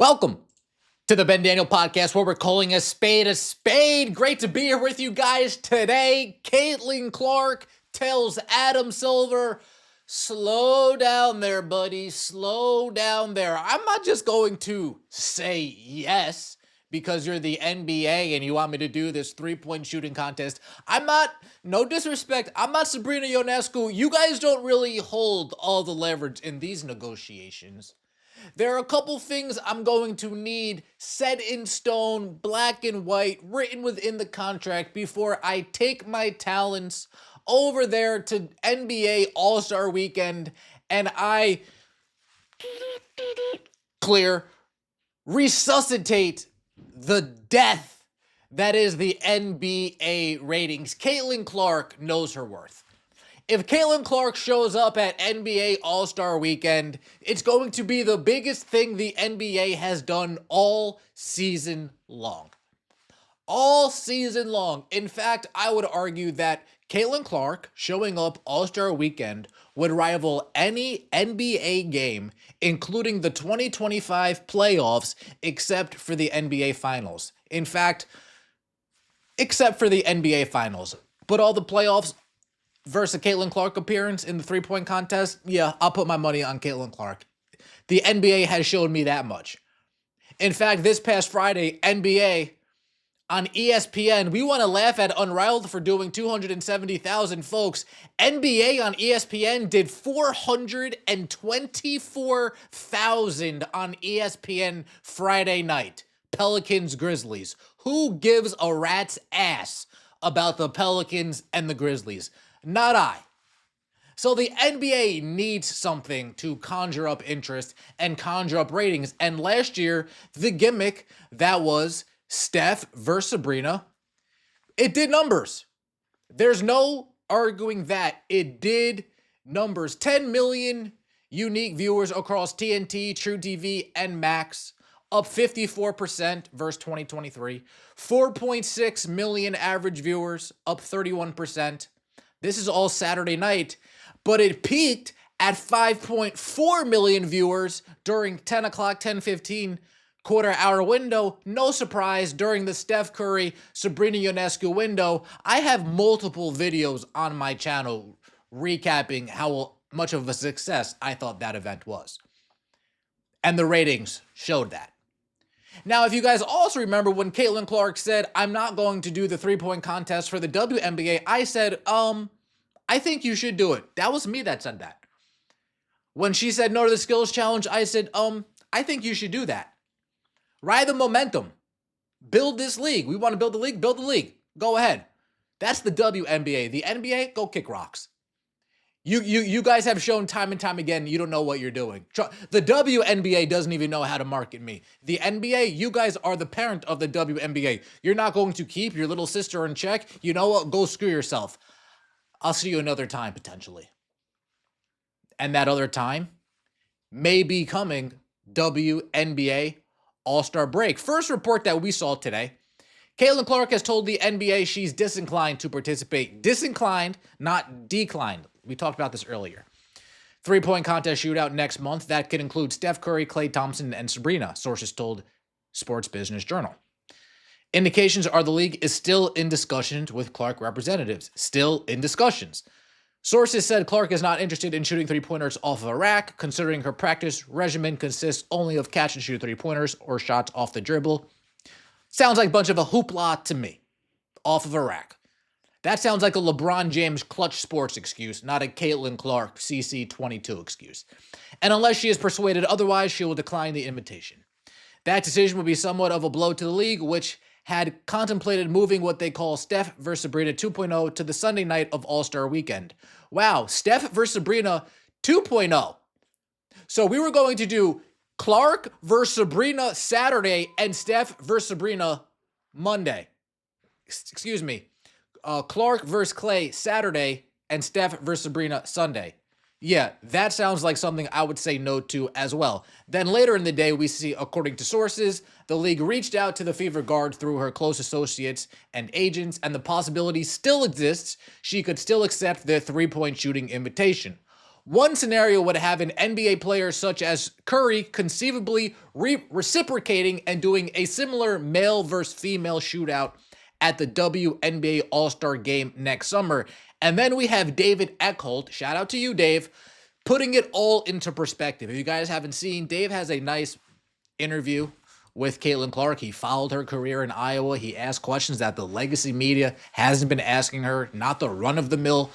Welcome to the Ben Daniel Podcast, where we're calling a spade a spade. Great to be here with you guys today. Caitlin Clark tells Adam Silver, slow down there, buddy. Slow down there. I'm not just going to say yes because you're the NBA and you want me to do this three-point shooting contest. I'm not, no disrespect, I'm not Sabrina Ionescu. You guys don't really hold all the leverage in these negotiations. There are a couple things I'm going to need set in stone, black and white, written within the contract before I take my talents over there to NBA All-Star Weekend and I resuscitate the death that is the NBA ratings. Caitlin Clark knows her worth. If Caitlin Clark shows up at NBA All-Star Weekend, it's going to be the biggest thing the NBA has done all season long. All season long. In fact, I would argue that Caitlin Clark showing up All-Star Weekend would rival any NBA game, including the 2025 playoffs, except for the NBA Finals. In fact, except for the NBA Finals. But all the playoffs versus a Caitlin Clark appearance in the three-point contest, yeah, I'll put my money on Caitlin Clark. The NBA has shown me that much. In fact, this past Friday, NBA on ESPN, we want to laugh at Unrivaled for doing 270,000 folks. NBA on ESPN did 424,000 on ESPN Friday night. Pelicans Grizzlies. Who gives a rat's ass about the Pelicans and the Grizzlies? Not I. So the NBA needs something to conjure up interest and conjure up ratings. And last year, the gimmick that was Steph versus Sabrina, it did numbers. There's no arguing that. It did numbers. 10 million unique viewers across TNT, TrueTV, and Max, up 54% versus 2023. 4.6 million average viewers, up 31%. This is all Saturday night, but it peaked at 5.4 million viewers during 10 o'clock, 10:15 quarter-hour window. No surprise, during the Steph Curry, Sabrina Ionescu window, I have multiple videos on my channel recapping how much of a success I thought that event was. And the ratings showed that. Now, if you guys also remember when Caitlin Clark said, I'm not going to do the three-point contest for the WNBA, I said, I think you should do it. That was me that said that. When she said no to the skills challenge, I said, I think you should do that. Ride the momentum. Build this league. We want to build the league? Build the league. Go ahead. That's the WNBA. The NBA, go kick rocks. You guys have shown time and time again you don't know what you're doing. The WNBA doesn't even know how to market me. The NBA, you guys are the parent of the WNBA. You're not going to keep your little sister in check. You know what? Go screw yourself. I'll see you another time, potentially. And that other time may be coming WNBA All-Star break. First report that we saw today, Caitlin Clark has told the NBA she's disinclined to participate. Disinclined, not declined. We talked about this earlier. Three-point contest shootout next month. That could include Steph Curry, Klay Thompson, and Sabrina, sources told Sports Business Journal. Indications are the league is still in discussions with Clark representatives. Still in discussions. Sources said Clark is not interested in shooting three-pointers off of a rack, considering her practice regimen consists only of catch-and-shoot three-pointers or shots off the dribble. Sounds like a bunch of a hoopla to me. Off of a rack. That sounds like a LeBron James clutch sports excuse, not a Caitlin Clark CC22 excuse. And unless she is persuaded otherwise, she will decline the invitation. That decision would be somewhat of a blow to the league, which had contemplated moving what they call Steph vs. Sabrina 2.0 to the Sunday night of All-Star Weekend. Wow, Steph vs. Sabrina 2.0. So we were going to do Clark vs. Sabrina Saturday and Steph vs. Sabrina Monday. Excuse me. Clark versus Klay Saturday and Steph versus Sabrina Sunday. Yeah, that sounds like something I would say no to as well. Then later in the day, we see, according to sources, the league reached out to the Fever Guard through her close associates and agents, and the possibility still exists she could still accept the three-point shooting invitation. One scenario would have an NBA player such as Curry conceivably reciprocating and doing a similar male versus female shootout at the WNBA All-Star Game next summer. And then we have David Eckholt, shout out to you, Dave, putting it all into perspective. If you guys haven't seen, Dave has a nice interview with Caitlin Clark. He followed her career in Iowa. He asked questions that the legacy media hasn't been asking her, not the run-of-the-mill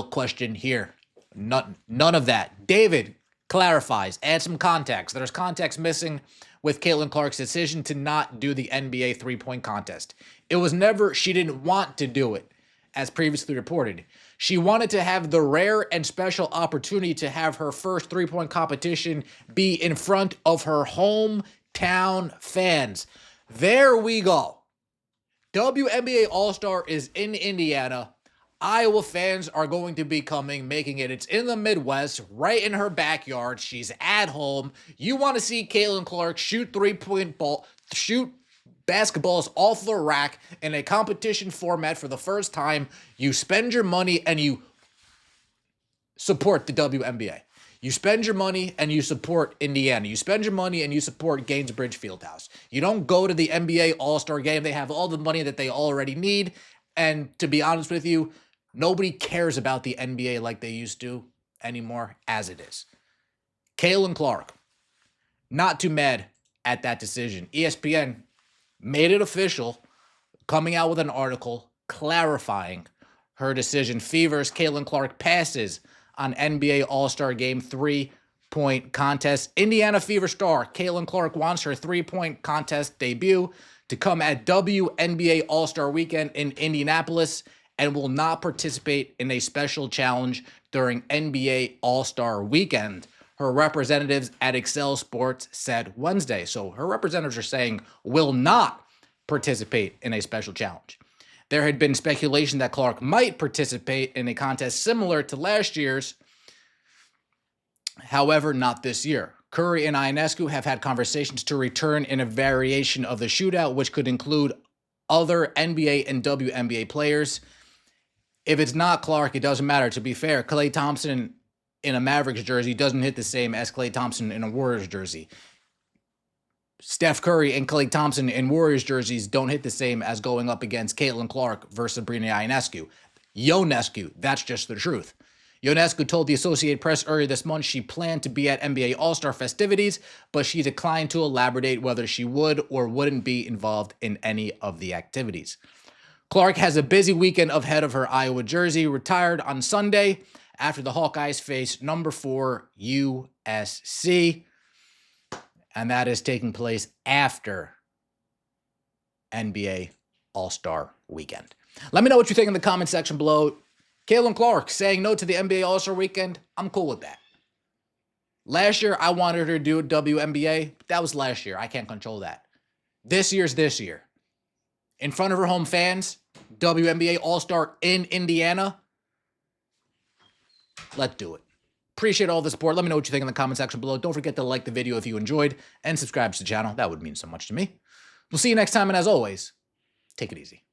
question here. None of that. David clarifies, adds some context. There's context missing with Caitlin Clark's decision to not do the NBA three-point contest. It was never she didn't want to do it, as previously reported. She wanted to have the rare and special opportunity to have her first three-point competition be in front of her hometown fans. There we go. WNBA All-Star is in Indiana. Iowa fans are going to be coming, making it. It's in the Midwest, right in her backyard. She's at home. You want to see Caitlin Clark shoot shoot basketballs off the rack in a competition format for the first time. You spend your money and you support the WNBA. You spend your money and you support Indiana. You spend your money and you support Gainesbridge Fieldhouse. You don't go to the NBA All-Star Game. They have all the money that they already need. And to be honest with you, nobody cares about the NBA like they used to anymore as it is. Caitlin Clark, not too mad at that decision. ESPN made it official, coming out with an article clarifying her decision. Fever's Caitlin Clark passes on NBA All-Star Game three-point contest. Indiana Fever star Caitlin Clark wants her three-point contest debut to come at WNBA All-Star Weekend in Indianapolis and will not participate in a special challenge during NBA All-Star Weekend, her representatives at Excel Sports said Wednesday. So her representatives are saying will not participate in a special challenge. There had been speculation that Clark might participate in a contest similar to last year's, however, not this year. Curry and Ionescu have had conversations to return in a variation of the shootout, which could include other NBA and WNBA players. If it's not Clark, it doesn't matter. To be fair, Klay Thompson in a Mavericks jersey doesn't hit the same as Klay Thompson in a Warriors jersey. Steph Curry and Klay Thompson in Warriors jerseys don't hit the same as going up against Caitlin Clark versus Sabrina Ionescu. Ionescu, that's just the truth. Ionescu told the Associated Press earlier this month she planned to be at NBA All-Star festivities, but she declined to elaborate whether she would or wouldn't be involved in any of the activities. Clark has a busy weekend ahead of her Iowa jersey, retired on Sunday after the Hawkeyes face number 4 USC, and that is taking place after NBA All-Star Weekend. Let me know what you think in the comment section below. Caitlin Clark saying no to the NBA All-Star Weekend, I'm cool with that. Last year, I wanted her to do a WNBA. That was last year. I can't control that. This year's this year. In front of her home fans, WNBA All-Star in Indiana. Let's do it. Appreciate all the support. Let me know what you think in the comment section below. Don't forget to like the video if you enjoyed and subscribe to the channel. That would mean so much to me. We'll see you next time, and as always, take it easy.